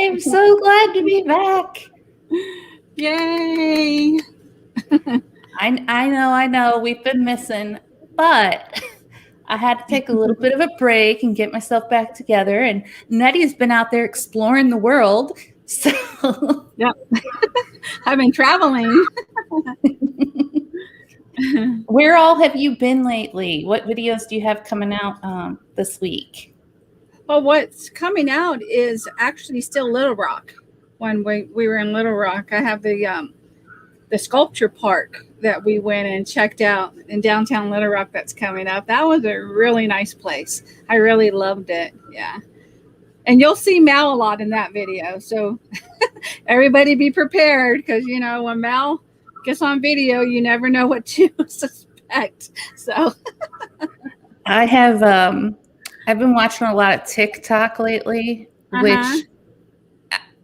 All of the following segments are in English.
I'm so glad to be back. Yay. I know. We've been missing, but I had to take a little bit of a break and get myself back together. And Nettie's been out there exploring the world. So Yep. I've been traveling. Where all have you been lately? What videos do you have coming out this week? Well, what's coming out is actually still Little Rock. When we were in Little Rock, I have the sculpture park that we went and checked out in downtown Little Rock that's coming up. That was a really nice place. I really loved it. Yeah. And you'll see Mal a lot in that video. So everybody be prepared, because, you know, when Mal gets on video, you never know what to suspect. So I have I've been watching a lot of TikTok lately, which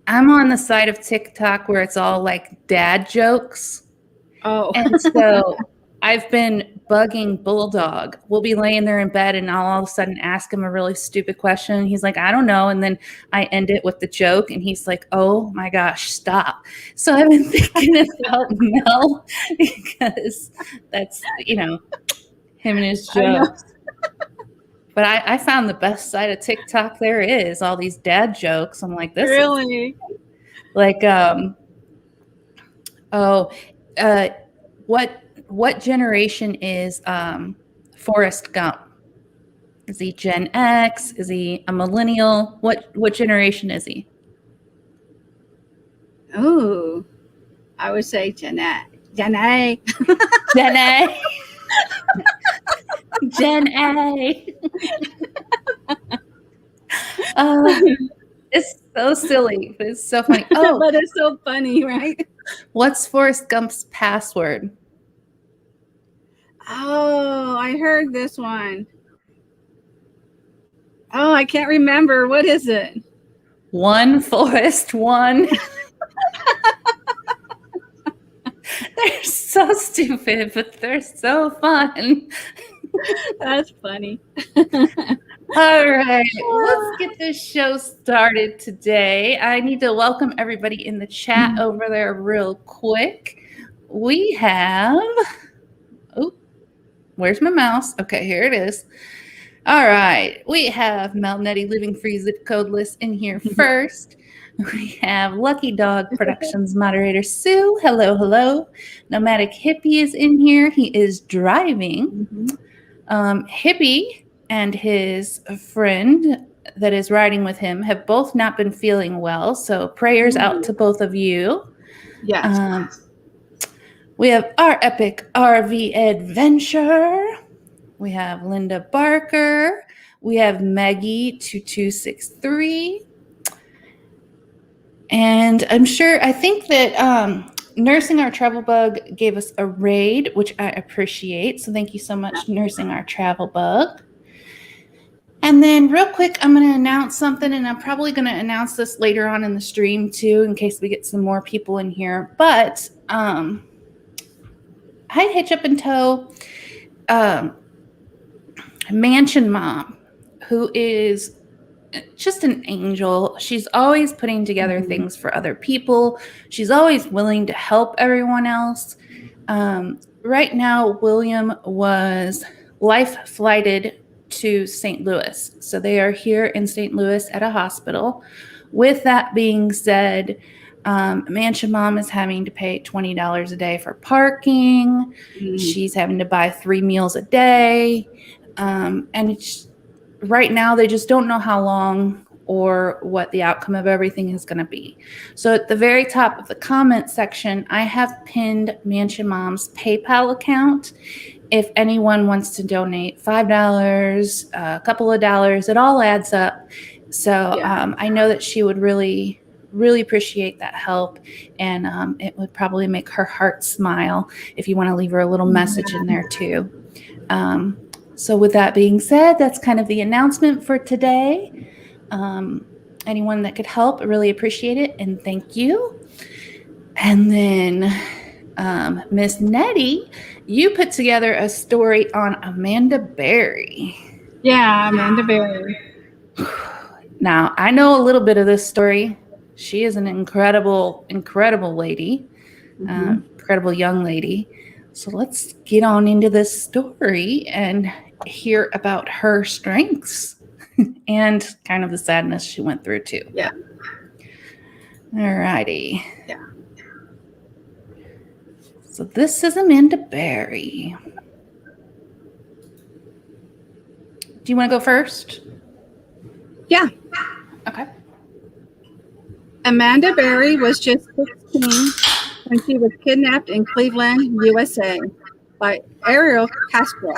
I'm on the side of TikTok where it's all like dad jokes. Oh. And so I've been bugging Bulldog. We'll be laying there in bed and I'll all of a sudden ask him a really stupid question. He's like, I don't know. And then I end it with the joke and he's like, oh my gosh, stop. So I've been thinking about Mel because that's, you know, him and his jokes. But I found the best side of TikTok there is, all these dad jokes. I'm like, this really? Is like, what generation is Forrest Gump? Is he Gen X? Is he a millennial? What generation is he? Oh, I would say Gen A. Gen A. Gen A. Gen A. It's so silly, but it's so funny. Oh, but it's so funny, right? What's Forrest Gump's password? Oh, I heard this one. Oh, I can't remember. What is it? One Forrest, one. They're so stupid, but they're so fun. That's funny. All right, let's get this show started today. I need to welcome everybody in the chat over there real quick. We have, where's my mouse? Okay, here it is. All right, we have MelNetteLivingFreeZipCodeless in here first. We have Lucky Dog Productions moderator Sue. Hello, hello. Nomadic Hippie is in here. He is driving. Hippie and his friend that is riding with him have both not been feeling well, so prayers out to both of you. Yes. We have our epic RV adventure. We have Linda Barker. We have Maggie2263. And I think that Nursing Our Travel Bug gave us a raid, which I appreciate. So thank you so much, Nursing Our Travel Bug. And then real quick, I'm going to announce something, and I'm probably going to announce this later on in the stream too, in case we get some more people in here. But I hitch up and tow Mansion Mom, who is just an angel. She's always putting together things for other people. She's always willing to help everyone else. Right now, William was life flighted to St. Louis. So they are here in St. Louis at a hospital. With that being said, Mansion Mom is having to pay $20 a day for parking. She's having to buy 3 meals a day. And it's right now, they just don't know how long or what the outcome of everything is going to be. So at the very top of the comment section, I have pinned Mansion Mom's PayPal account. If anyone wants to donate $5, a couple of dollars, it all adds up. So I know that she would really, really appreciate that help. And it would probably make her heart smile if you want to leave her a little message in there too. So with that being said, that's kind of the announcement for today. Anyone that could help, I really appreciate it. And thank you. And then Miss Nettie, you put together a story on Amanda Berry. Yeah, Amanda Berry. Now, I know a little bit of this story. She is an incredible, incredible lady, incredible young lady. So let's get on into this story and hear about her strengths and kind of the sadness she went through too. Yeah. Alrighty. Yeah. So this is Amanda Berry. Do you want to go first? Yeah. Okay. Amanda Berry was just 16 when she was kidnapped in Cleveland, USA by Ariel Castro.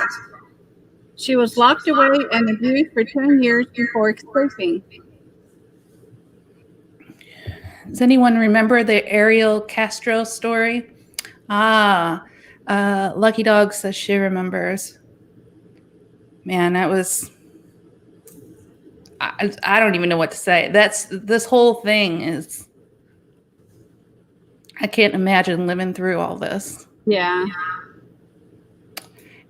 She was locked away and abused for 10 years before escaping. Does anyone remember the Ariel Castro story? Lucky Dog says she remembers. Man, that was... I don't even know what to say. This whole thing is... I can't imagine living through all this. Yeah.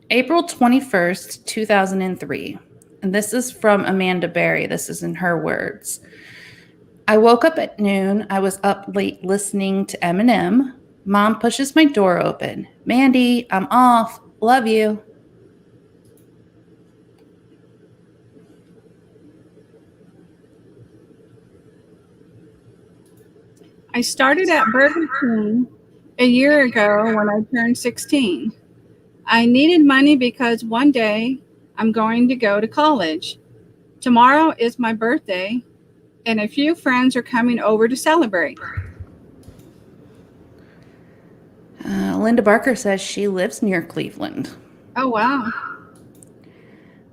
April 21st, 2003. And this is from Amanda Berry. This is in her words. I woke up at noon. I was up late listening to Eminem. Mom pushes my door open. Mandy, I'm off. Love you. I started at Burger King a year ago when I turned 16. I needed money because one day I'm going to go to college. Tomorrow is my birthday, and a few friends are coming over to celebrate. Linda Barker says she lives near Cleveland. Oh, wow.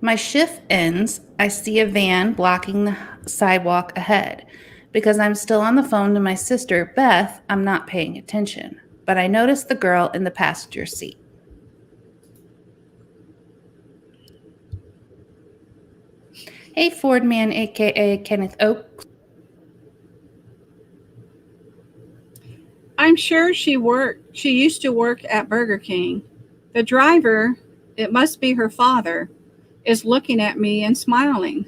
My shift ends. I see a van blocking the sidewalk ahead. Because I'm still on the phone to my sister, Beth, I'm not paying attention. But I notice the girl in the passenger seat. Hey, Ford Man, a.k.a. Kenneth Oak. I'm sure she used to work at Burger King. The driver, it must be her father, is looking at me and smiling.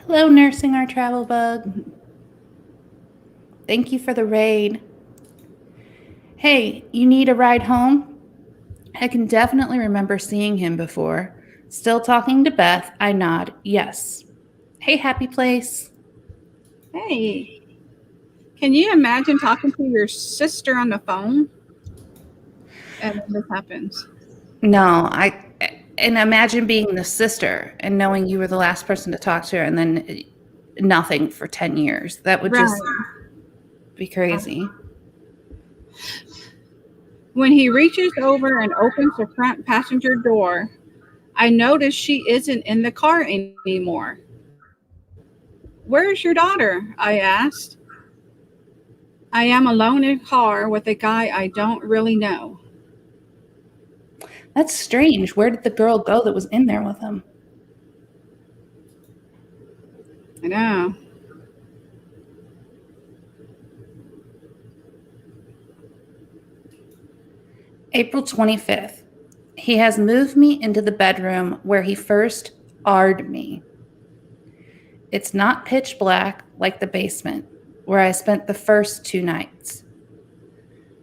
Hello, Nursing Our Travel Bug. Thank you for the raid. Hey, you need a ride home? I can definitely remember seeing him before. Still talking to Beth, I nod, yes. Hey, Happy Place. Hey, can you imagine talking to your sister on the phone? And then this happens. No, and imagine being the sister and knowing you were the last person to talk to her and then nothing for 10 years. That would just be crazy. When he reaches over and opens the front passenger door, I notice she isn't in the car anymore. Where's your daughter? I asked. I am alone in a car with a guy I don't really know. That's strange. Where did the girl go that was in there with him? I know. April 25th. He has moved me into the bedroom where he first R'd me. It's not pitch black like the basement, where I spent the first 2 nights.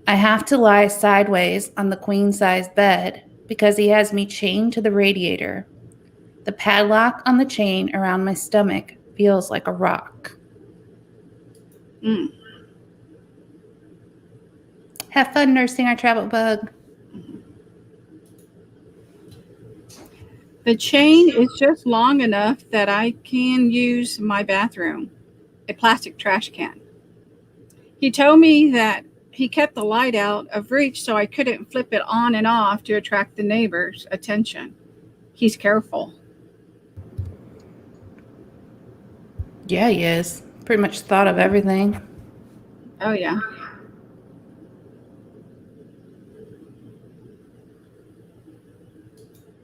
I have to lie sideways on the queen-size bed because he has me chained to the radiator. The padlock on the chain around my stomach feels like a rock. Have fun nursing our travel bug. The chain is just long enough that I can use my bathroom, a plastic trash can. He told me that he kept the light out of reach so I couldn't flip it on and off to attract the neighbors' attention. He's careful. Yeah, he is. Pretty much thought of everything. Oh, yeah.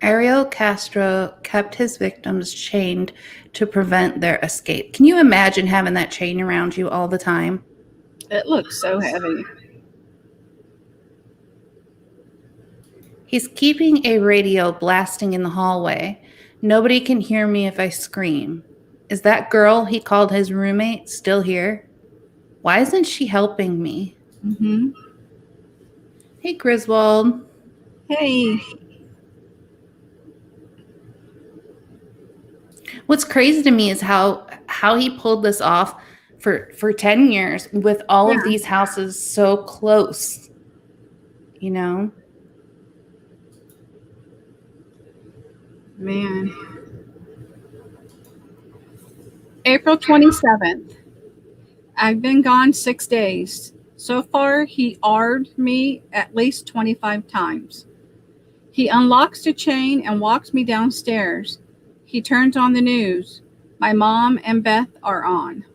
Ariel Castro kept his victims chained to prevent their escape. Can you imagine having that chain around you all the time? It looks so heavy. He's keeping a radio blasting in the hallway. Nobody can hear me if I scream. Is that girl he called his roommate still here? Why isn't she helping me? Mm-hmm. Hey, Griswold. Hey. What's crazy to me is how he pulled this off for 10 years with all of these houses so close. You know? Man. April 27th. I've been gone 6 days. So far, he R'd me at least 25 times. He unlocks the chain and walks me downstairs. He turns on the news. My mom and Beth are on.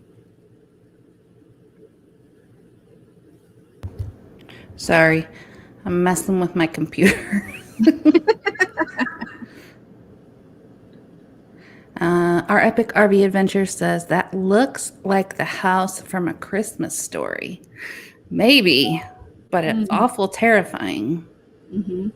Sorry, I'm messing with my computer. Our Epic RV Adventure says that looks like the house from A Christmas Story. Maybe, but it's awful terrifying. Mm-hmm.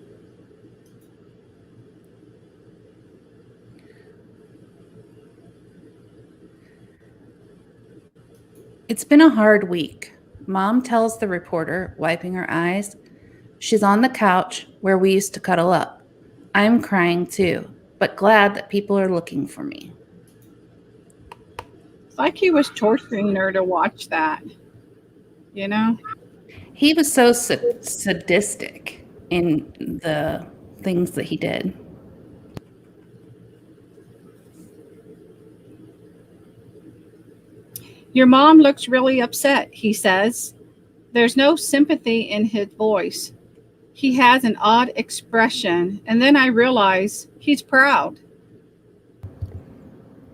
It's been a hard week. Mom tells the reporter, wiping her eyes. She's on the couch where we used to cuddle up. I'm crying too, but glad that people are looking for me. It's like he was torturing her to watch that, you know? He was so sadistic in the things that he did. Your mom looks really upset, he says. There's no sympathy in his voice. He has an odd expression, and then I realize he's proud.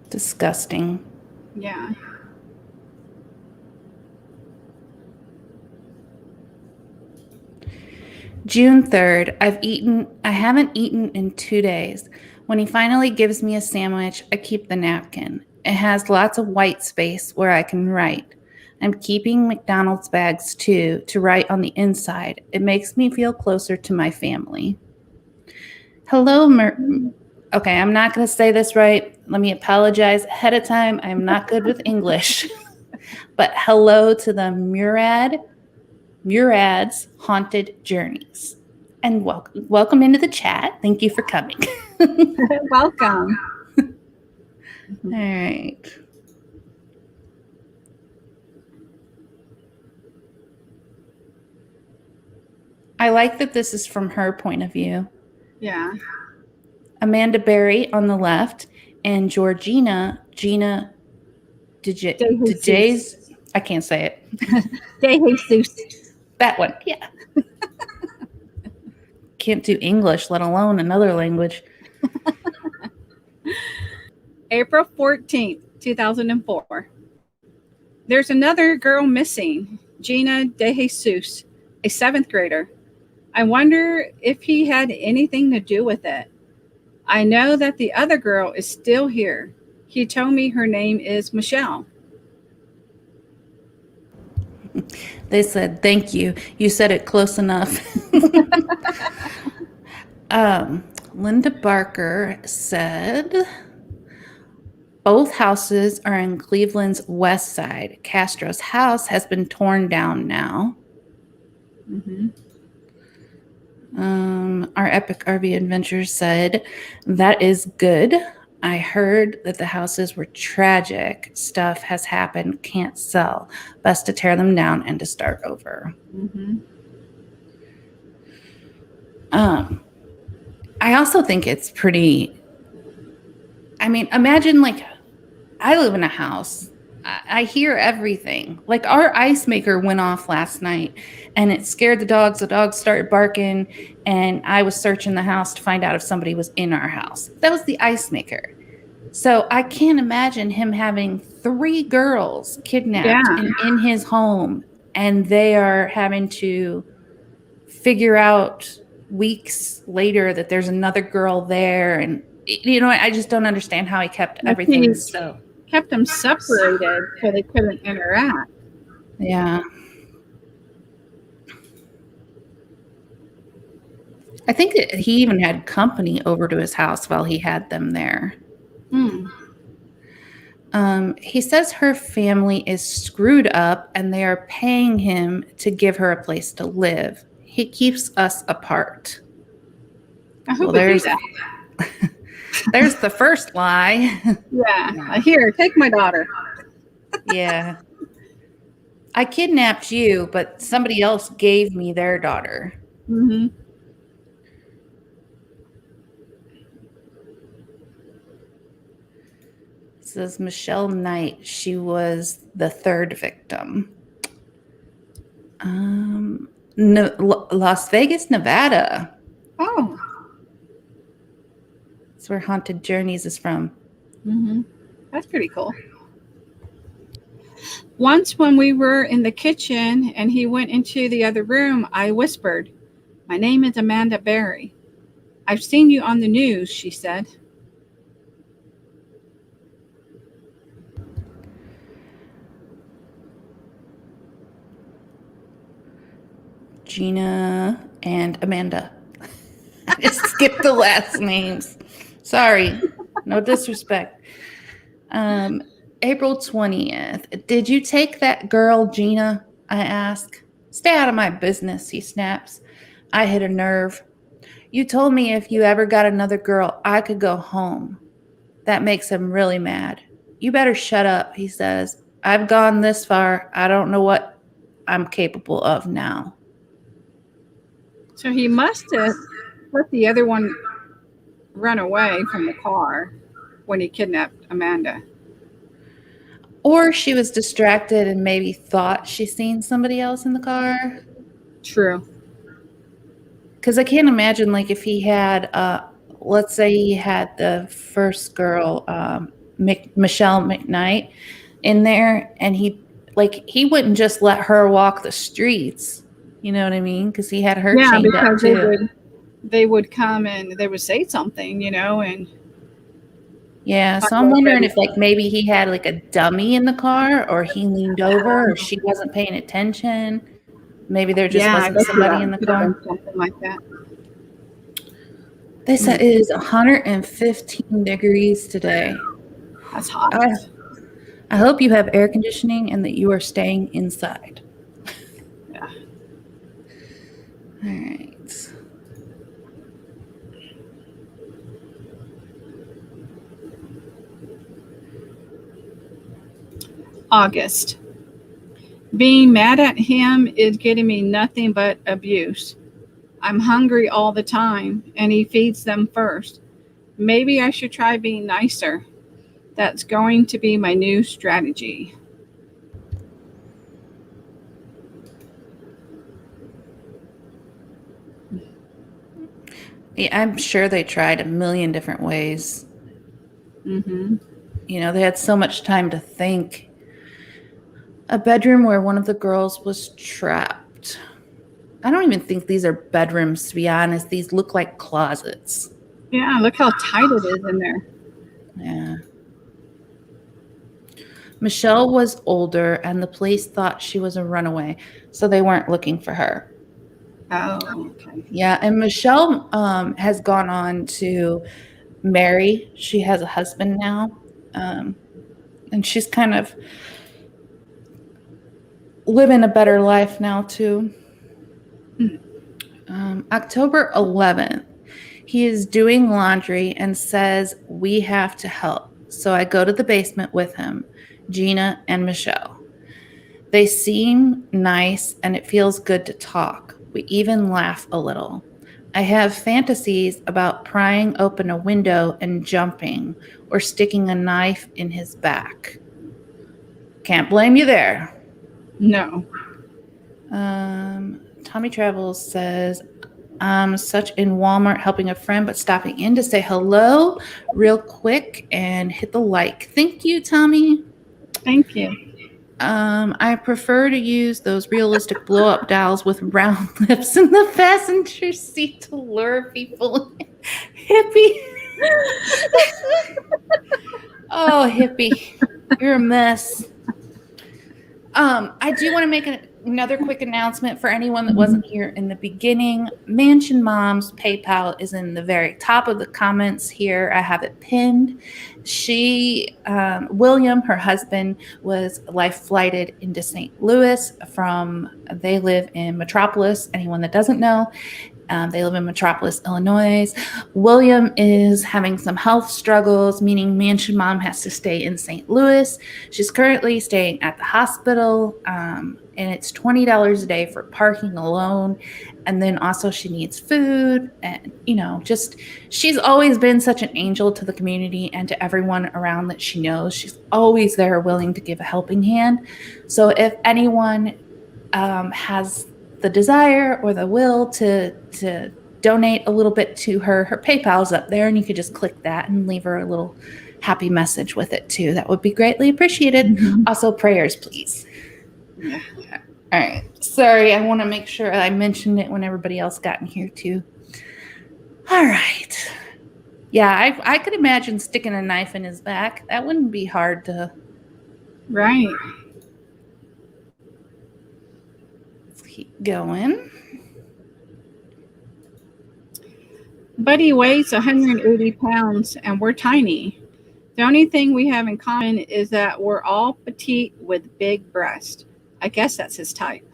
Disgusting. Yeah. June 3rd, I haven't eaten in 2 days. When he finally gives me a sandwich, I keep the napkin. It has lots of white space where I can write. I'm keeping McDonald's bags too to write on the inside. It makes me feel closer to my family. Hello, okay, I'm not going to say this right. Let me apologize ahead of time. I'm not good with English. But hello to the Murad's Haunted Journeys. And welcome into the chat. Thank you for coming. Welcome. All right. I like that this is from her point of view. Yeah. Amanda Berry on the left and Gina DeJ's, I can't say it. De Jesus. That one, yeah. Can't do English, let alone another language. April 14th, 2004. There's another girl missing, Gina De Jesus, a 7th grader. I wonder if he had anything to do with it. I know that the other girl is still here. He told me her name is Michelle. They said, thank you. You said it close enough. Linda Barker said, both houses are in Cleveland's west side. Castro's house has been torn down now. Mm-hmm. Our Epic RV Adventure said, that is good. I heard that the houses were tragic. Stuff has happened, can't sell. Best to tear them down and to start over. Mm-hmm. I also think it's pretty, I mean, imagine like, I live in a house. I hear everything. Like our ice maker went off last night and it scared the dogs. The dogs started barking and I was searching the house to find out if somebody was in our house. That was the ice maker. So I can't imagine him having 3 girls kidnapped in his home and they are having to figure out weeks later that there's another girl there. And, you know, I just don't understand how he kept everything so. Kept them separated so they couldn't interact. Yeah. I think that he even had company over to his house while he had them there. He says her family is screwed up and they are paying him to give her a place to live. He keeps us apart. I hope we do that. There's the first lie. Yeah. Here, take my daughter. Yeah. I kidnapped you, but somebody else gave me their daughter. Mm-hmm. It says Michelle Knight. She was the third victim. Las Vegas, Nevada. Oh. That's where Haunted Journeys is from. Mm-hmm. That's pretty cool. Once when we were in the kitchen and he went into the other room, I whispered, "My name is Amanda Berry. I've seen you on the news," she said. Gina and Amanda. I just skipped the last names. Sorry. No disrespect. April 20th. Did you take that girl, Gina? I ask. Stay out of my business, he snaps. I hit a nerve. You told me if you ever got another girl, I could go home. That makes him really mad. You better shut up, he says. I've gone this far. I don't know what I'm capable of now. So he must have let the other one run away from the car when he kidnapped Amanda. Or she was distracted and maybe thought she seen somebody else in the car. True. Because I can't imagine, like, if he had, let's say he had the first girl, Michelle McKnight, in there, and he wouldn't just let her walk the streets. You know what I mean? Because he had her chained up too. They would come and they would say something, and yeah. So I'm wondering if maybe he had like a dummy in the car, or he leaned over, or she wasn't paying attention. Maybe there just wasn't somebody in the car. Something like that. They said it is 115 degrees today. That's hot. I hope you have air conditioning and that you are staying inside. Yeah. All right. August. Being mad at him is getting me nothing but abuse. I'm hungry all the time, and he feeds them first. Maybe I should try being nicer. That's going to be my new strategy. Yeah, I'm sure they tried a million different ways. Mm-hmm. They had so much time to think. A bedroom where one of the girls was trapped. I don't even think these are bedrooms, to be honest. These look like closets. Yeah, look how tight it is in there. Yeah. Michelle was older, and the police thought she was a runaway, so they weren't looking for her. Oh, okay. Yeah, and Michelle has gone on to marry. She has a husband now, and she's kind of living a better life now, too. October 11th, he is doing laundry and says, we have to help. So I go to the basement with him, Gina and Michelle. They seem nice and it feels good to talk. We even laugh a little. I have fantasies about prying open a window and jumping or sticking a knife in his back. Can't blame you there. No. Tommy Travels says, I'm such in Walmart helping a friend, but stopping in to say hello real quick and hit the like. Thank you, Tommy. Thank you. I prefer to use those realistic blow-up dolls with round lips in the passenger seat to lure people. Hippie. Oh, Hippie. You're a mess. I do want to make another quick announcement for anyone that wasn't here in the beginning. Mansion Mom's PayPal is in the very top of the comments here. I have it pinned. William, her husband, was life flighted into St. Louis they live in Metropolis. Anyone that doesn't know, they live in Metropolis, Illinois. William is having some health struggles, meaning Mansion Mom has to stay in St. Louis. She's currently staying at the hospital, and it's $20 a day for parking alone. And then also she needs food, and she's always been such an angel to the community and to everyone around that she knows. She's always there, willing to give a helping hand. So if anyone has the desire or the will to donate a little bit to her PayPal's up there, and you could just click that and leave her a little happy message with it too. That would be greatly appreciated. Also, prayers, please. Yeah. All right. Sorry, I want to make sure I mentioned it when everybody else got in here too. All right. Yeah, I could imagine sticking a knife in his back. That wouldn't be hard to. Right. Let's keep going. Buddy weighs 180 pounds and we're tiny. The only thing we have in common is that we're all petite with big breasts. I guess that's his type.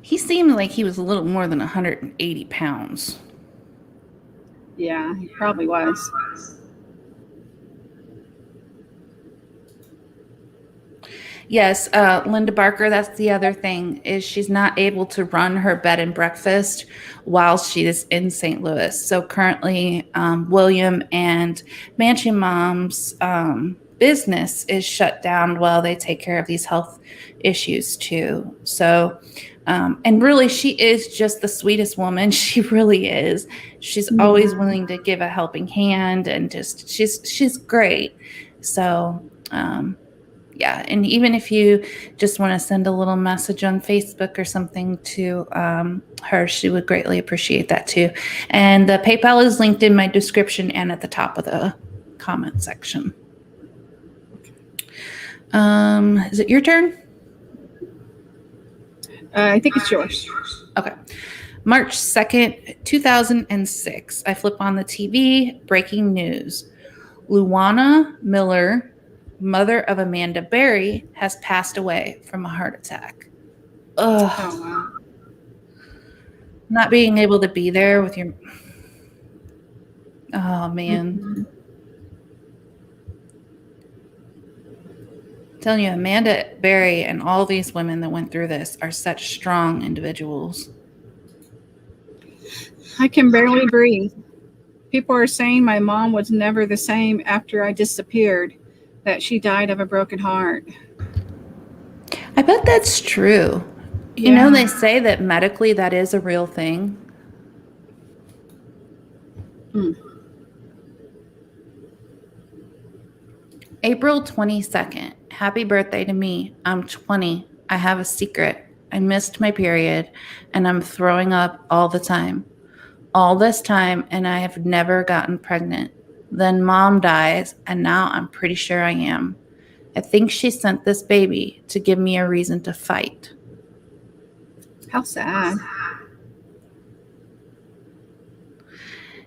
He seemed like he was a little more than 180 pounds. Yeah, he probably was. Yes, Linda Barker, that's the other thing, is she's not able to run her bed and breakfast while she is in St. Louis. So currently, William and Mansion Mom's business is shut down while they take care of these health issues too. So, and really, she is just the sweetest woman. She really is. She's always willing to give a helping hand, and just she's great. So, yeah, and even if you just want to send a little message on Facebook or something to her, she would greatly appreciate that too. And the PayPal is linked in my description and at the top of the comment section. Is it your turn? I think it's yours. Okay. March 2nd, 2006. I flip on the TV. Breaking news. Luana Miller, mother of Amanda Berry, has passed away from a heart attack. Ugh. Oh, wow. Not being able to be there with your... Oh, man. Mm-hmm. I'm telling you, Amanda Berry and all these women that went through this are such strong individuals. I can barely breathe. People are saying my mom was never the same after I disappeared, that she died of a broken heart. I bet that's true. Yeah. You know, they say that medically that is a real thing. April 22nd. Happy birthday to me. I'm 20. I have a secret. I missed my period and I'm throwing up all the time. All this time, and I have never gotten pregnant. Then mom dies, and now I'm pretty sure I am. I think she sent this baby to give me a reason to fight. How sad.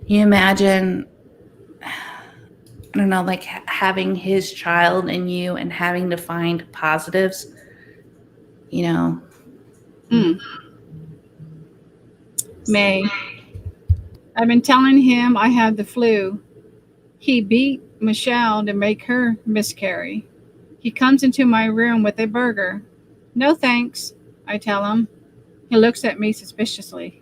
You imagine, I don't know, like having his child in you and having to find positives, you know. May. I've been telling him I had the flu. He beat Michelle to make her miscarry. He comes into my room with a burger. No thanks, I tell him. He looks at me suspiciously.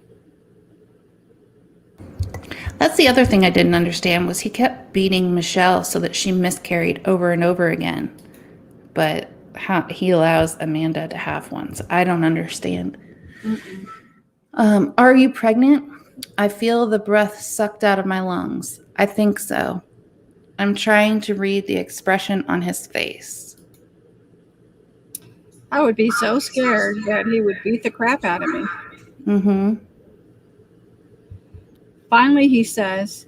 That's the other thing I didn't understand was he kept beating Michelle so that she miscarried over and over again. But how he allows Amanda to have one. So I don't understand. Are you pregnant? I feel the breath sucked out of my lungs. I think so. I'm trying to read the expression on his face. I would be so scared that he would beat the crap out of me. Finally, he says,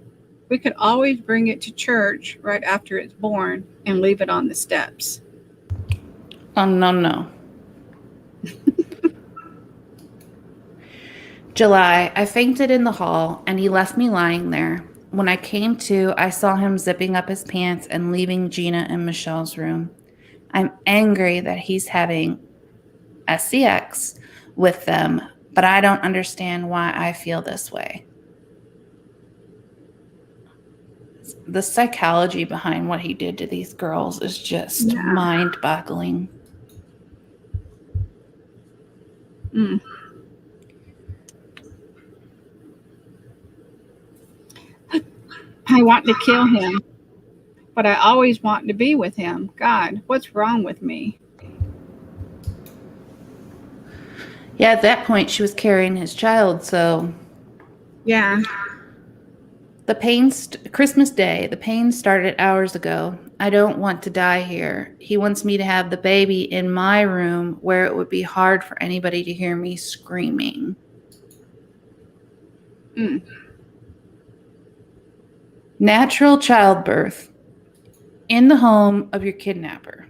we could always bring it to church right after it's born and leave it on the steps. Oh, no. July, I fainted in the hall and he left me lying there. When I came to, I saw him zipping up his pants and leaving Gina and Michelle's room. I'm angry that he's having SCX with them, but I don't understand why I feel this way. The psychology behind what he did to these girls is just mind-boggling. I want to kill him, but I always want to be with him. God, what's wrong with me? Yeah, at that point, she was carrying his child, so... Yeah. The pain, Christmas Day, the pain started hours ago. I don't want to die here. He wants me to have the baby in my room where it would be hard for anybody to hear me screaming. Natural childbirth in the home of your kidnapper.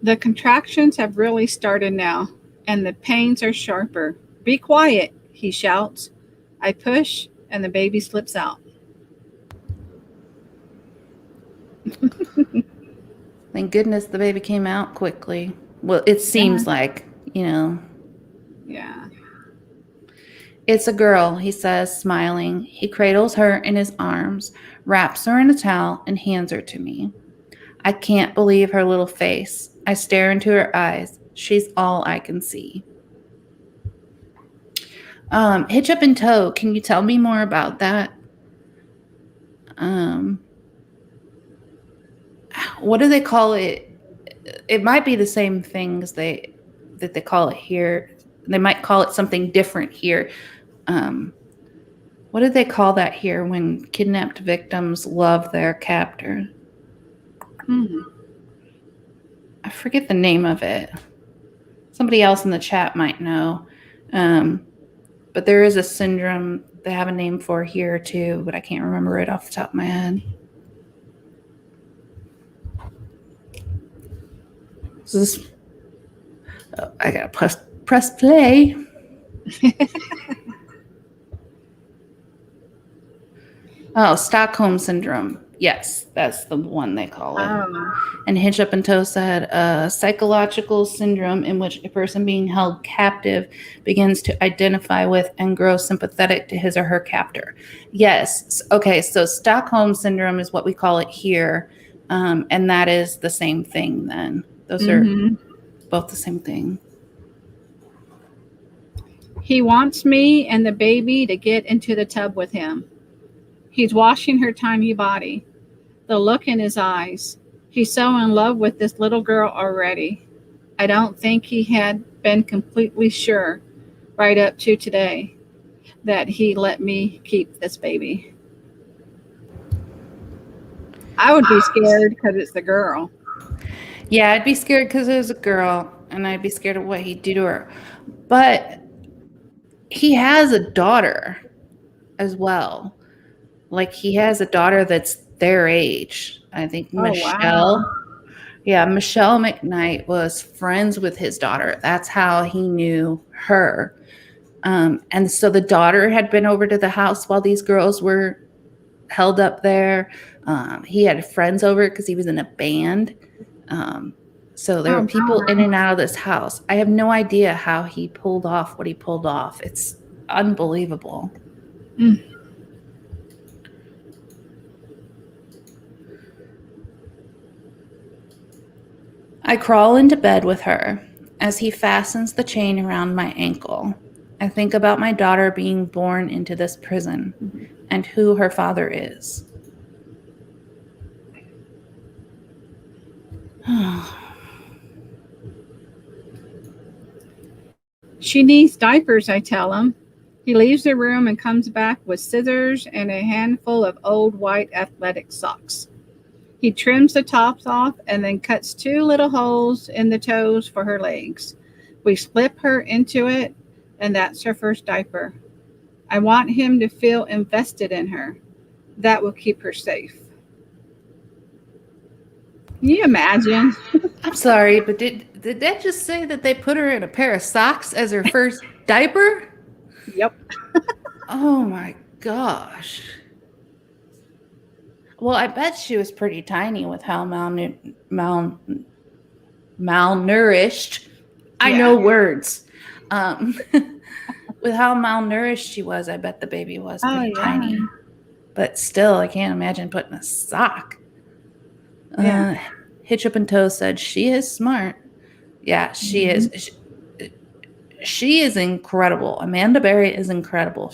The contractions have really started now, and the pains are sharper. Be quiet, he shouts. I push, and the baby slips out. Thank goodness the baby came out quickly. Well, it seems like, you know. Yeah. It's a girl, he says, smiling. He cradles her in his arms, wraps her in a towel, and hands her to me. I can't believe her little face. I stare into her eyes. She's all I can see. Hitch up in tow. Can you tell me more about that? What do they call it? It might be the same things that they call it here. They might call it something different here. What do they call that here when kidnapped victims love their captor? I forget the name of it. Somebody else in the chat might know. But there is a syndrome they have a name for here too, but I can't remember it off the top of my head. So this, I gotta press play. Oh, Stockholm Syndrome. Yes, that's the one they call it. And Hitch Up and Toe said, a psychological syndrome in which a person being held captive begins to identify with and grow sympathetic to his or her captor. Yes. Okay, so Stockholm Syndrome is what we call it here. And that is the same thing then. Those are both the same thing. He wants me and the baby to get into the tub with him. He's washing her tiny body. The look in his eyes. He's so in love with this little girl already. I don't think he had been completely sure right up to today that he let me keep this baby. I would be scared because it's the girl. Yeah, I'd be scared because it was a girl, and I'd be scared of what he'd do to her. But he has a daughter as well. Like, he has a daughter that's their age. I think Michelle. Wow. Yeah, Michelle McKnight was friends with his daughter. That's how he knew her. And so the daughter had been over to the house while these girls were held up there. He had friends over because he was in a band. So there were people in and out of this house. I have no idea how he pulled off what he pulled off. It's unbelievable. I crawl into bed with her as he fastens the chain around my ankle. I think about my daughter being born into this prison and who her father is. She needs diapers, I tell him. He leaves the room and comes back with scissors and a handful of old white athletic socks. He trims the tops off and then cuts 2 little holes in the toes for her legs. We slip her into it, and that's her first diaper. I want him to feel invested in her. That will keep her safe. Can you imagine? I'm sorry, but did that just say that they put her in a pair of socks as her first diaper? Yep. Oh my gosh. Well, I bet she was pretty tiny with how malnourished. I Yeah. know words. Um, with how malnourished she was, I bet the baby was Oh, pretty yeah. tiny. But still, I can't imagine putting a sock. Yeah. Hitch Up and Toe said she is smart. Yeah, she Mhm. is. She is incredible. Amanda Berry is incredible.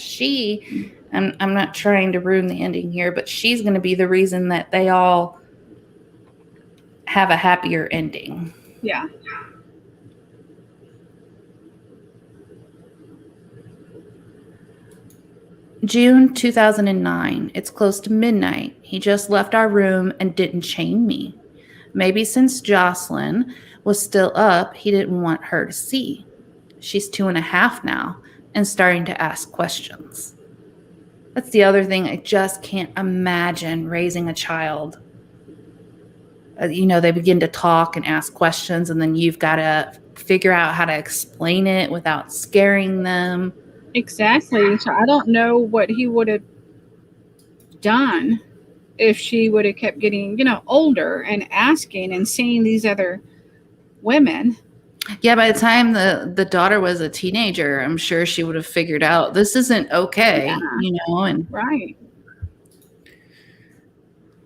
I'm not trying to ruin the ending here, but she's going to be the reason that they all have a happier ending. Yeah. June 2009. It's close to midnight. He just left our room and didn't chain me. Maybe since Jocelyn was still up, he didn't want her to see. She's 2.5 now and starting to ask questions. That's the other thing. I just can't imagine raising a child. They begin to talk and ask questions, and then you've got to figure out how to explain it without scaring them. Exactly. So I don't know what he would have done if she would have kept getting, older and asking and seeing these other women. Yeah, by the time the daughter was a teenager, I'm sure she would have figured out this isn't okay, Yeah. and Right.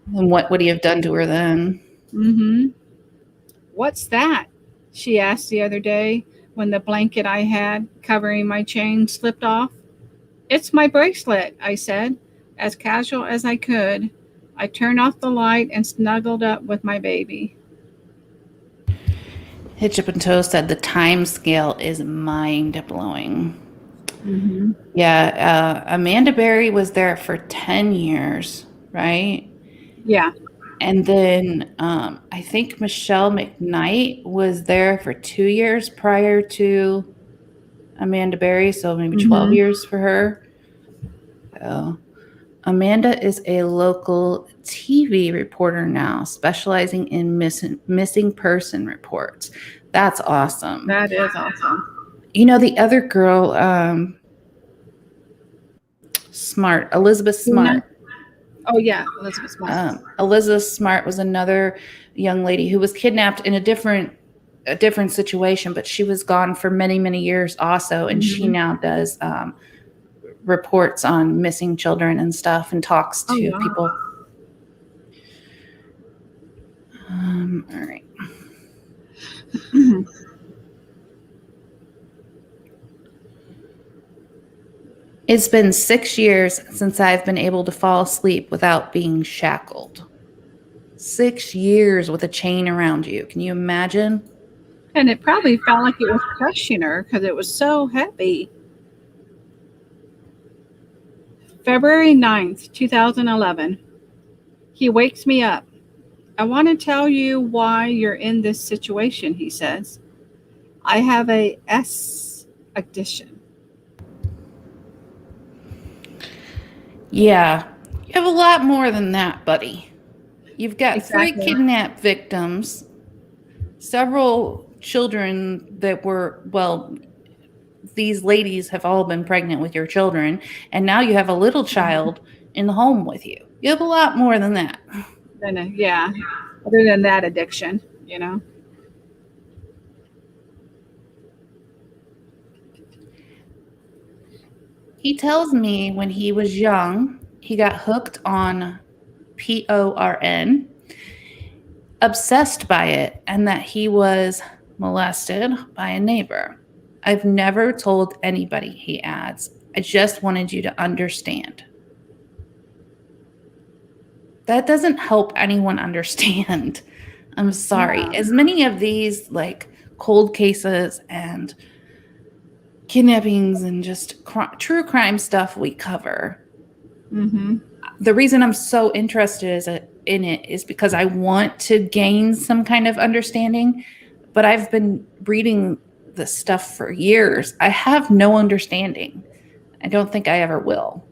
what would he have done to her then? Mm-hmm. What's that? She asked the other day when the blanket I had covering my chain slipped off. It's my bracelet, I said, as casual as I could. I turned off the light and snuggled up with my baby. Hitch Up and Toe said the time scale is mind-blowing. Mm-hmm. Yeah, Amanda Berry was there for 10 years, right? Yeah. And then I think Michelle McKnight was there for 2 years prior to Amanda Berry, so maybe 12 Mm-hmm. years for her. So Amanda is a local TV reporter now, specializing in missing person reports. That's awesome. That is awesome. The other girl, Elizabeth Smart. Oh, yeah, Elizabeth Smart. Elizabeth Smart was another young lady who was kidnapped in a different situation, but she was gone for many, many years also, and she now does reports on missing children and stuff and talks to people. All right. It's been 6 years since I've been able to fall asleep without being shackled. 6 years with a chain around you. Can you imagine? And it probably felt like it was crushing her because it was so heavy. February 9th, 2011. He wakes me up. I want to tell you why you're in this situation, he says. I have a S addiction. Yeah, you have a lot more than that, buddy. You've got 3 kidnapped victims, several children that were, these ladies have all been pregnant with your children, and now you have a little child in the home with you. You have a lot more than that. Other than that addiction, He tells me when he was young, he got hooked on porn, obsessed by it, and that he was molested by a neighbor. I've never told anybody, he adds. I just wanted you to understand. That doesn't help anyone understand. I'm sorry. As many of these cold cases and kidnappings and just true crime stuff we cover. Mm-hmm. The reason I'm so interested in it is because I want to gain some kind of understanding, but I've been reading this stuff for years. I have no understanding. I don't think I ever will.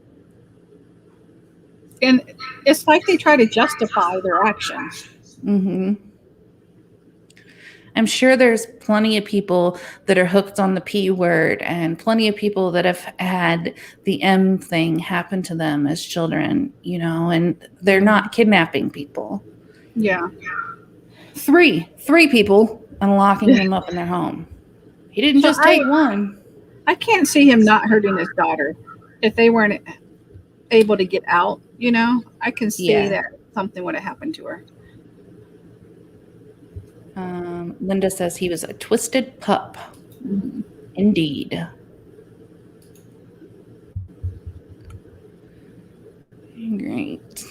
And it's like they try to justify their actions. Mm-hmm. I'm sure there's plenty of people that are hooked on the P word and plenty of people that have had the M thing happen to them as children, and they're not kidnapping people. Yeah. Three people and locking them up in their home. He didn't just take one. I can't see him not hurting his daughter if they weren't able to get out, I can see that something would have happened to her. Linda says he was a twisted pup. Mm-hmm. Indeed. Great.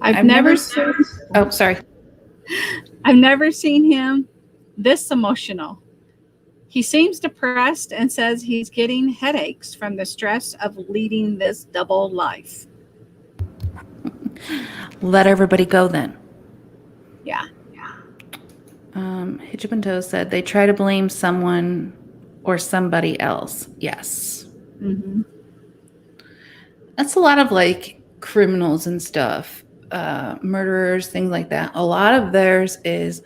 I've never seen. Oh, sorry. I've never seen him this emotional. He seems depressed and says he's getting headaches from the stress of leading this double life. Let everybody go then. Yeah. Hijab and Toe said they try to blame someone or somebody else. Yes. Mm-hmm. That's a lot of like criminals and stuff, murderers, things like that. A lot of theirs is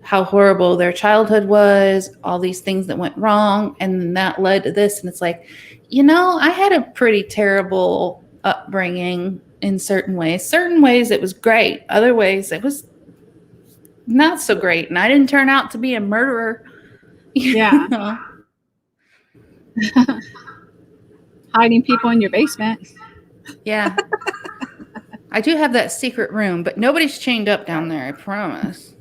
how horrible their childhood was, all these things that went wrong, and then that led to this. And it's like, I had a pretty terrible upbringing in certain ways. Certain ways it was great. Other ways it was not so great. And I didn't turn out to be a murderer. Yeah. Hiding people in your basement. Yeah. I do have that secret room, but nobody's chained up down there, I promise.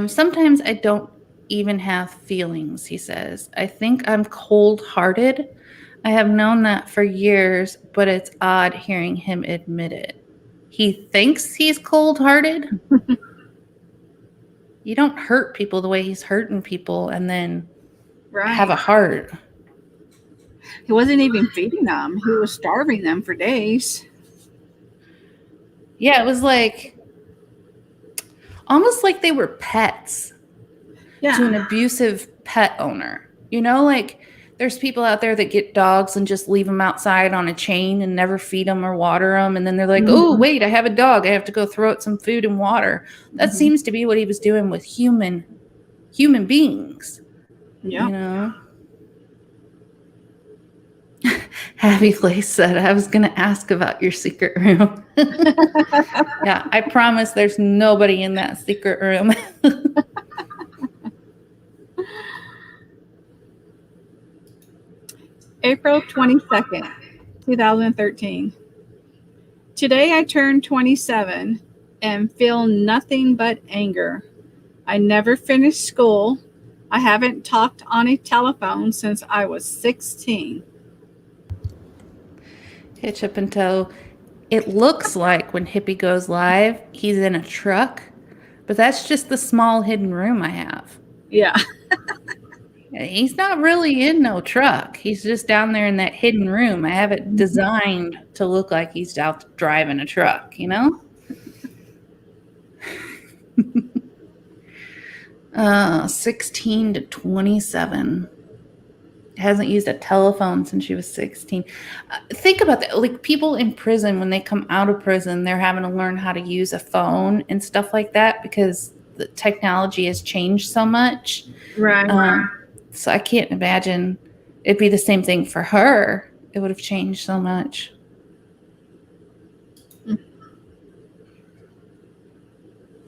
Sometimes I don't even have feelings, he says. I think I'm cold-hearted. I have known that for years, but it's odd hearing him admit it. He thinks he's cold-hearted? You don't hurt people the way he's hurting people and then have a heart. He wasn't even feeding them. He was starving them for days. Yeah, it was like almost like they were pets to an abusive pet owner. Like there's people out there that get dogs and just leave them outside on a chain and never feed them or water them. And then they're like, oh, wait, I have a dog. I have to go throw it some food and water. That seems to be what he was doing with human beings. Yeah. Happy Place said, I was going to ask about your secret room. Yeah, I promise there's nobody in that secret room. April 22nd, 2013. Today I turned 27 and feel nothing but anger. I never finished school. I haven't talked on a telephone since I was 16. Hitch up and toe. It looks like when Hippie goes live, he's in a truck, but that's just the small hidden room I have. Yeah. He's not really in no truck. He's just down there in that hidden room. I have it designed to look like he's out driving a truck, 16 to 27. Hasn't used a telephone since she was 16. Think about that. Like people in prison, when they come out of prison, they're having to learn how to use a phone and stuff like that because the technology has changed so much. Right. So I can't imagine it'd be the same thing for her. It would have changed so much.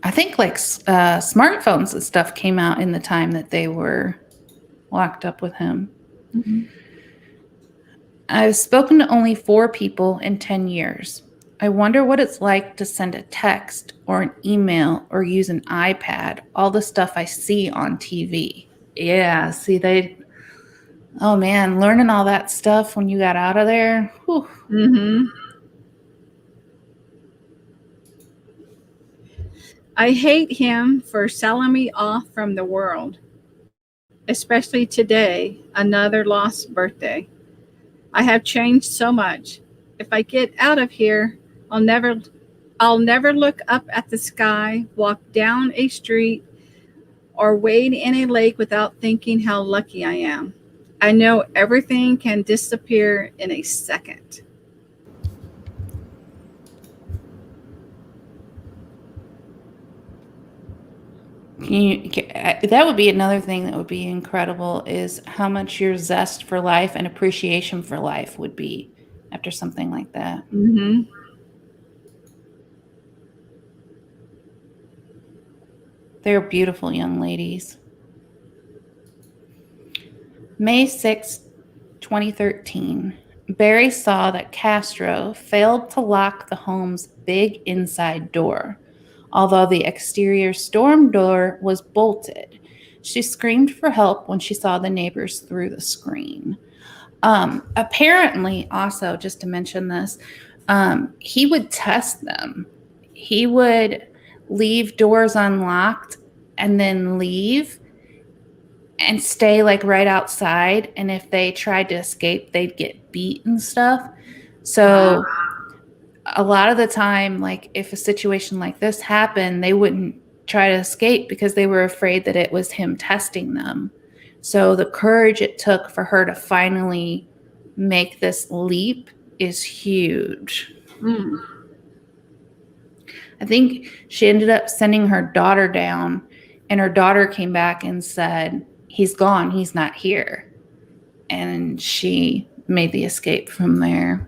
I think like smartphones and stuff came out in the time that they were locked up with him. Mm-hmm. I've spoken to only 4 people in 10 years. I wonder what it's like to send a text or an email or use an iPad, all the stuff I see on TV. Yeah, see, oh man, learning all that stuff when you got out of there. Whew. Mm-hmm. I hate him for selling me off from the world, especially today, another lost birthday. I have changed so much. If I get out of here, I'll never look up at the sky, walk down a street, or wade in a lake without thinking how lucky I am. I know everything can disappear in a second. That would be another thing that would be incredible, is how much your zest for life and appreciation for life would be after something like that. Mm-hmm. They're beautiful young ladies. May 6, 2013. Barry saw that Castro failed to lock the home's big inside door, although the exterior storm door was bolted. She screamed for help when she saw the neighbors through the screen. Apparently, also, just to mention this, he would test them. He would leave doors unlocked and then leave and stay like right outside. And if they tried to escape, they'd get beat and stuff. So a lot of the time, like if a situation like this happened, they wouldn't try to escape because they were afraid that it was him testing them. So the courage it took for her to finally make this leap is huge. Mm. I think she ended up sending her daughter down, and her daughter came back and said, "He's gone, he's not here." And she made the escape from there.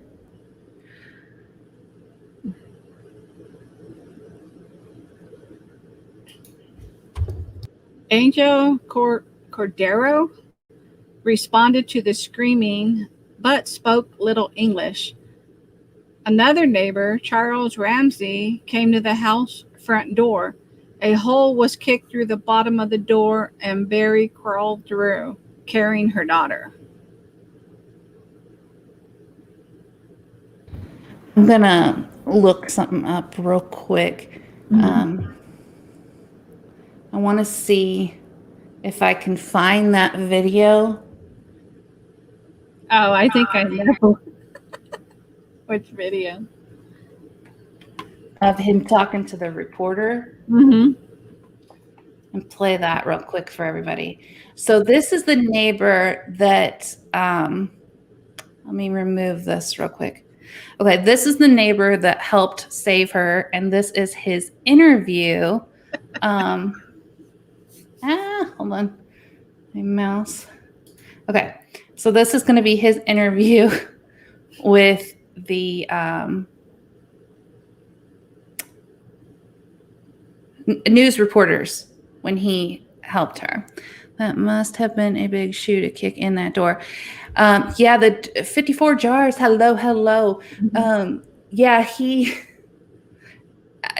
Angel Cordero responded to the screaming, but spoke little English. Another neighbor, Charles Ramsey, came to the house front door. A hole was kicked through the bottom of the door, and Barry crawled through, carrying her daughter. I'm going to look something up real quick. Mm-hmm. I want to see if I can find that video. Oh, I think I know which video. Of him talking to the reporter. Mm-hmm. And play that real quick for everybody. So this is the neighbor that, let me remove this real quick. Okay, this is the neighbor that helped save her, and this is his interview. Hold on. My mouse. Okay, so this is going to be his interview with the news reporters when he helped her. That must have been a big shoe to kick in that door. Yeah, the 54 jars. Hello. Mm-hmm. Yeah,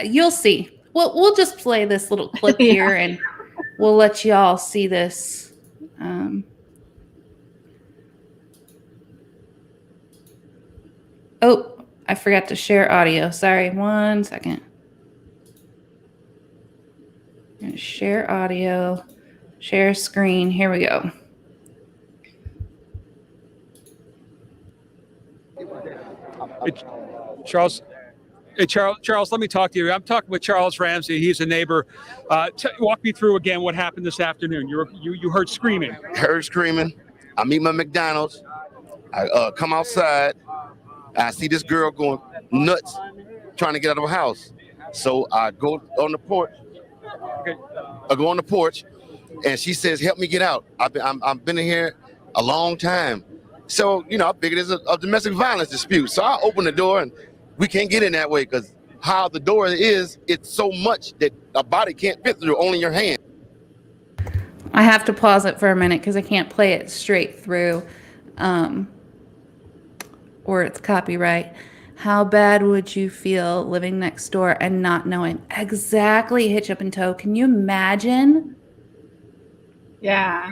you'll see. We'll just play this little clip here, and we'll let you all see this. Oh, I forgot to share audio. Sorry, 1 second. I'm going to share audio, share screen. Here we go. Charles, let me talk to you. I'm talking with Charles Ramsey. He's a neighbor. Walk me through again what happened this afternoon. You heard screaming. Heard screaming. I meet my McDonald's. I come outside. I see this girl going nuts, trying to get out of her house. So I go on the porch. Okay. I go on the porch, and she says, "Help me get out. I've been in here a long time." So I figured it's a domestic violence dispute. So I open the door, and we can't get in that way because how the door is, it's so much that a body can't fit through, only your hand. I have to pause it for a minute because I can't play it straight through, or it's copyright. How bad would you feel living next door and not knowing exactly hitch up and toe? Can you imagine? Yeah.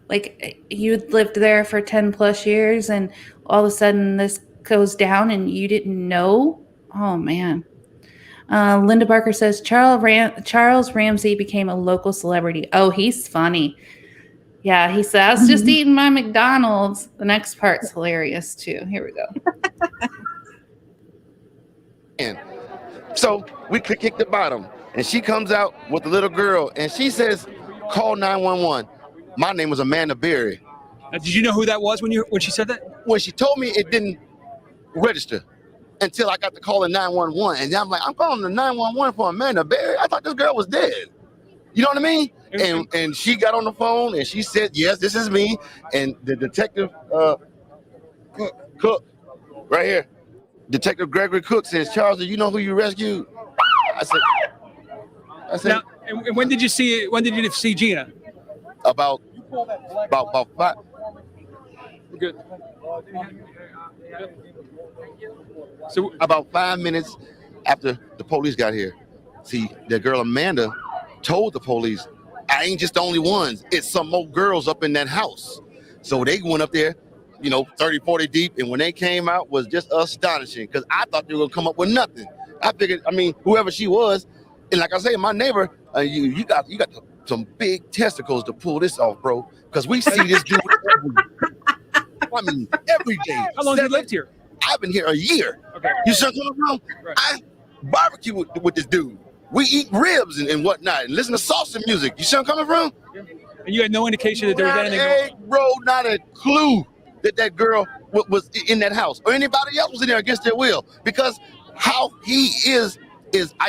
Like you'd lived there for 10 plus years and all of a sudden this goes down and you didn't know? Oh, man. Linda Barker says, Charles Ramsey became a local celebrity. Oh, he's funny. Yeah, he said, I was just eating my McDonald's. The next part's hilarious, too. Here we go. And so we kick the bottom, and she comes out with the little girl, and she says, "Call 911." My name was Amanda Berry. Did you know who that was when she said that? When she told me, it didn't register until I got to call 911, and I'm like, I'm calling the 911 for Amanda Berry. I thought this girl was dead. You know what I mean? And she got on the phone and she said, yes, this is me. And the detective, Cook, right here, Detective Gregory Cook says, Charles, do you know who you rescued? I said. Now, and when did you see? When did you see Gina? About 5. Good. So About 5 minutes after the police got here. See, the girl Amanda told the police, I ain't just the only ones. It's some more girls up in that house. So they went up there, 30, 40 deep. And when they came out, was just astonishing because I thought they were going to come up with nothing. I figured, whoever she was, and like I say, my neighbor, you got some big testicles to pull this off, bro. Because we see this dude every day. How long have you lived here? I've been here a year. Okay. You see what I'm talking about? Right. I barbecue with this dude. We eat ribs and whatnot and listen to salsa music. You see where I'm coming from? And you had no indication that there was anything. Bro, not a clue that girl was in that house or anybody else was in there against their will. Because how he is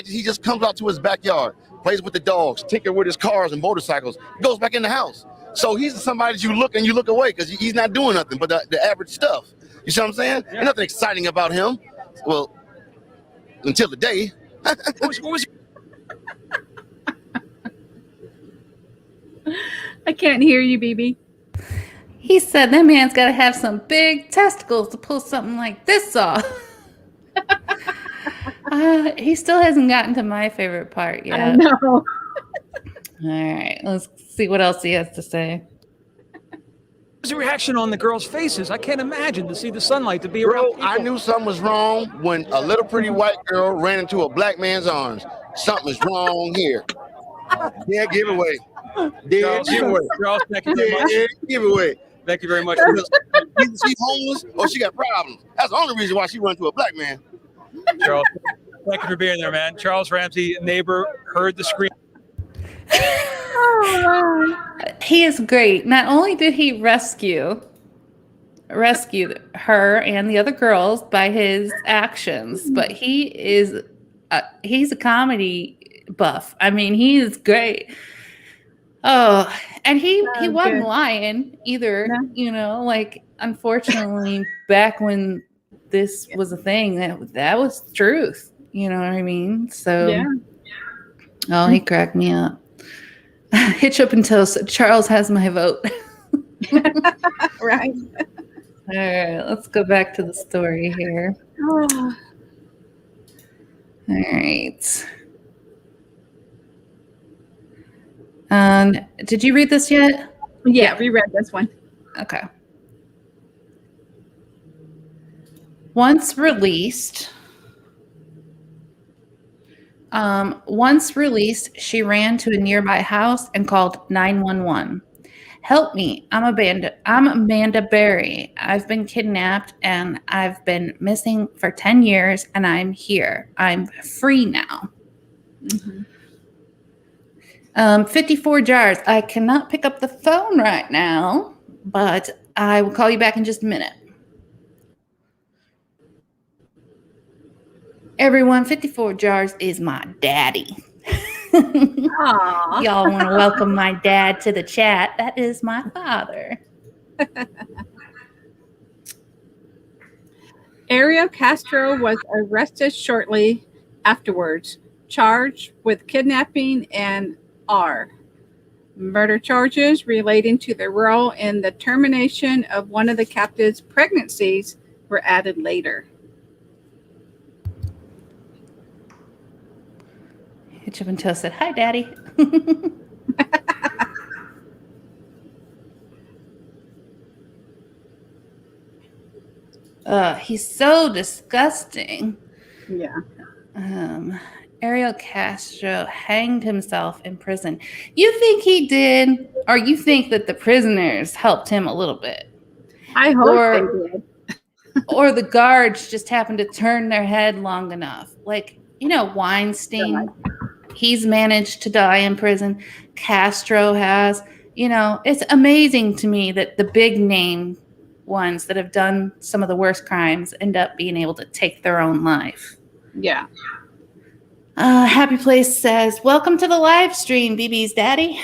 he just comes out to his backyard, plays with the dogs, tinker with his cars and motorcycles, goes back in the house. So he's somebody that you look away because he's not doing nothing but the average stuff. You see what I'm saying? Yeah. Ain't nothing exciting about him. Well, until the day. What was I can't hear you, BB. He said that man's got to have some big testicles to pull something like this off. He still hasn't gotten to my favorite part yet. I know. All right, let's see what else he has to say. was the reaction on the girls' faces? I can't imagine to see the sunlight, to be around Bro, people. I knew something was wrong when a little pretty white girl ran into a black man's arms. Something is wrong here. Dead giveaway. Dead Charles, giveaway. Charles, thank you very much. Dead giveaway. Thank you very much. Either she's homeless or she got problems. That's the only reason why she run to a black man. Charles, thank you for being there, man. Charles Ramsey, neighbor, heard the scream. He is great. Not only did he rescue her and the other girls by his actions, but he's a comedy buff. I mean, he is great. Oh, and he wasn't lying either. No. You know, like, unfortunately, back when this was a thing, that was truth. You know what I mean? So, Yeah. Oh, he cracked me up. Hitch up and toast. Charles has my vote. Right. All right, let's go back to the story here. Oh. All right. Did you read this yet? Yeah, we read this one. Okay. Once released, she ran to a nearby house and called 911. Help me. I'm Amanda Berry. I've been kidnapped and I've been missing for 10 years and I'm here. I'm free now. Mm-hmm. 54 jars. I cannot pick up the phone right now, but I will call you back in just a minute. Everyone, 54 jars is my daddy. Aww. Y'all want to welcome my dad to the chat. That is my father. Ariel Castro was arrested shortly afterwards, charged with kidnapping and murder charges relating to the role in the termination of one of the captive's pregnancies were added later. Hitch up and Toast said, "Hi, Daddy." He's so disgusting. Yeah. Ariel Castro hanged himself in prison. You think he did, or you think that the prisoners helped him a little bit? I hope Or- they did. Or the guards just happened to turn their head long enough? Like, Weinstein, he's managed to die in prison. Castro has. It's amazing to me that the big name ones that have done some of the worst crimes end up being able to take their own life. Yeah. Happy Place says, welcome to the live stream, BB's daddy.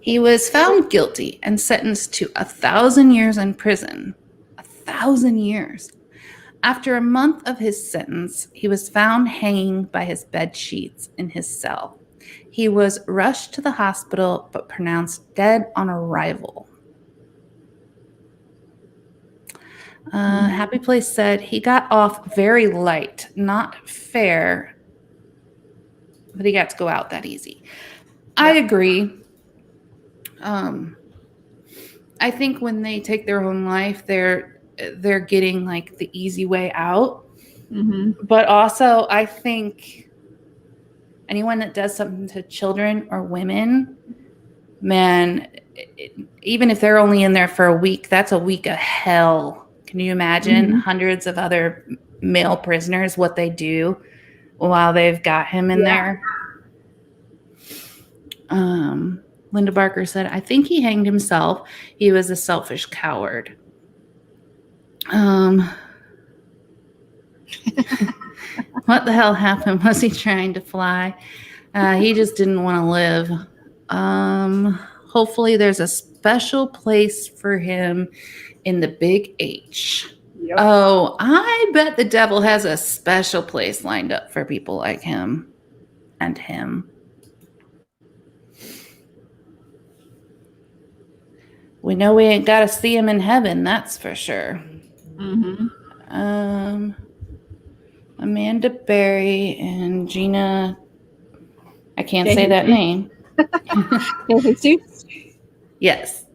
He was found guilty and sentenced to 1,000 years in prison. 1,000 years. After a month of his sentence, he was found hanging by his bed sheets in his cell. He was rushed to the hospital but pronounced dead on arrival. Happy Place said he got off very light, not fair, but he got to go out that easy. I agree. I think when they take their own life, they're getting like the easy way out. But also, I think anyone that does something to children or women, man, even if they're only in there for a week, that's a week of hell. Can you imagine hundreds of other male prisoners, what they do while they've got him in there? Linda Barker said, I think he hanged himself. He was a selfish coward. What the hell happened? Was he trying to fly? He just didn't want to live. Hopefully there's a special place for him in the big H. Yep. Oh, I bet the devil has a special place lined up for people like him and him. We know we ain't got to see him in heaven, that's for sure. Amanda Berry and Gina, I can't say that name. Yes.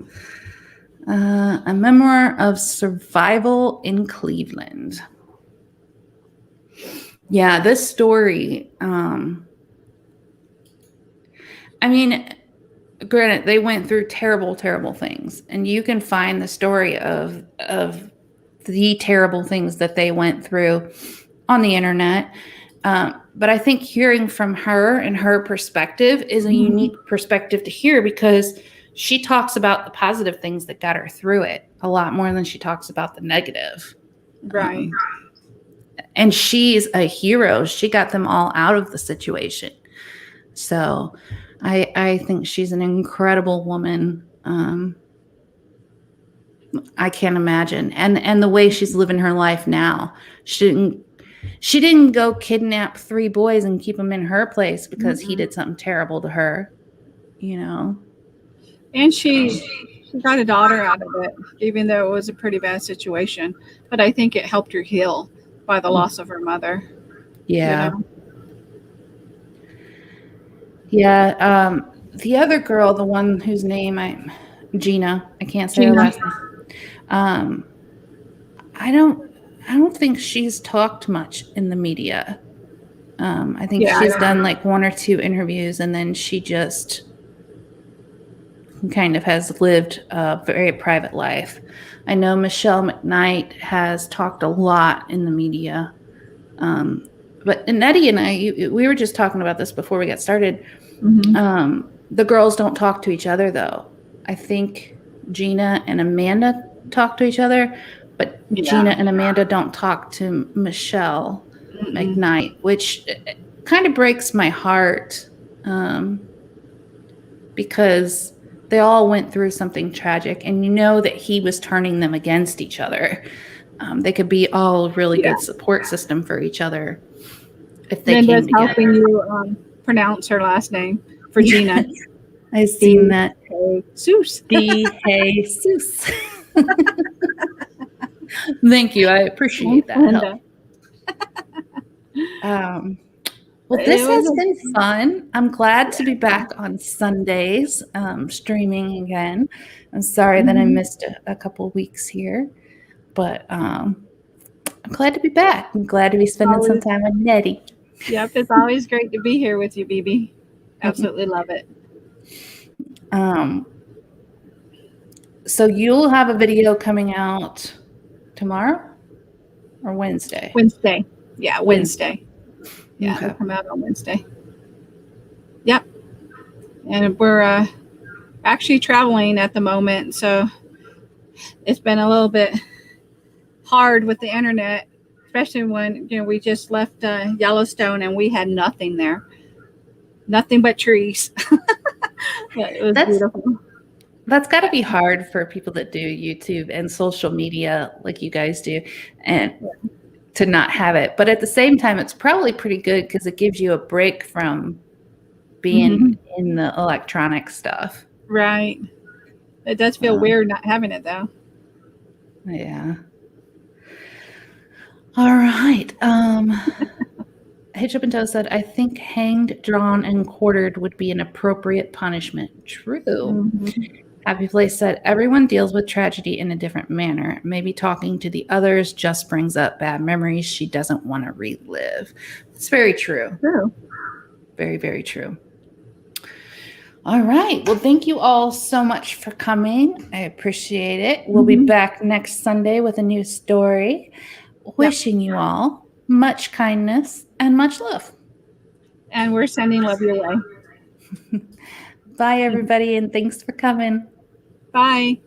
A memoir of survival in Cleveland. Yeah, this story, I mean, granted, they went through terrible, terrible things, and you can find the story of the terrible things that they went through on the internet. But I think hearing from her and her perspective is a unique perspective to hear, because she talks about the positive things that got her through it a lot more than she talks about the negative. Right. And she's a hero. She got them all out of the situation. So I think she's an incredible woman. I can't imagine. And the way she's living her life now. She didn't go kidnap 3 boys and keep them in her place because he did something terrible to her, you know. And she got a daughter out of it, even though it was a pretty bad situation. But I think it helped her heal by the loss of her mother. Yeah. You know? Yeah. The other girl, the one whose name Gina, I can't say her last name. I don't think she's talked much in the media. I think she's done like 1 or 2 interviews, and then she just kind of has lived a very private life. I know Michelle McKnight has talked a lot in the media. But Nettie and I, we were just talking about this before we got started. The girls don't talk to each other, though. I think Gina and Amanda talk to each other, but Gina and Amanda don't talk to Michelle McKnight, which kind of breaks my heart, because they all went through something tragic, and you know that he was turning them against each other. They could be all really good support system for each other if they came together. Helping you pronounce her last name for Gina. I've seen that. Jesus. Jesus. Thank you. I appreciate that help. Well, this has been fun. I'm glad to be back on Sundays, streaming again. I'm sorry that I missed a couple weeks here, but I'm glad to be back. I'm glad to be spending some time with Nettie. Yep, it's always great to be here with you, BB. Absolutely love it. So you'll have a video coming out tomorrow or Wednesday? Wednesday. Yeah, Wednesday. Yeah, Okay. it'll come out on Wednesday. Yep. And we're actually traveling at the moment, so it's been a little bit hard with the internet, especially when we just left Yellowstone and we had nothing there, nothing but trees. But it was beautiful. That's got to be hard for people that do YouTube and social media like you guys do, and to not have it. But at the same time, it's probably pretty good because it gives you a break from being in the electronic stuff. Right. It does feel weird not having it, though. Yeah. All right. Hitch Up and Toe said, I think hanged, drawn, and quartered would be an appropriate punishment. True. Happy Place said, everyone deals with tragedy in a different manner. Maybe talking to the others just brings up bad memories she doesn't want to relive. It's very true. True. Very, very true. All right. Well, thank you all so much for coming. I appreciate it. We'll be back next Sunday with a new story. Wishing you all much kindness and much love. And we're sending love your way. Bye, everybody, and thanks for coming. Bye.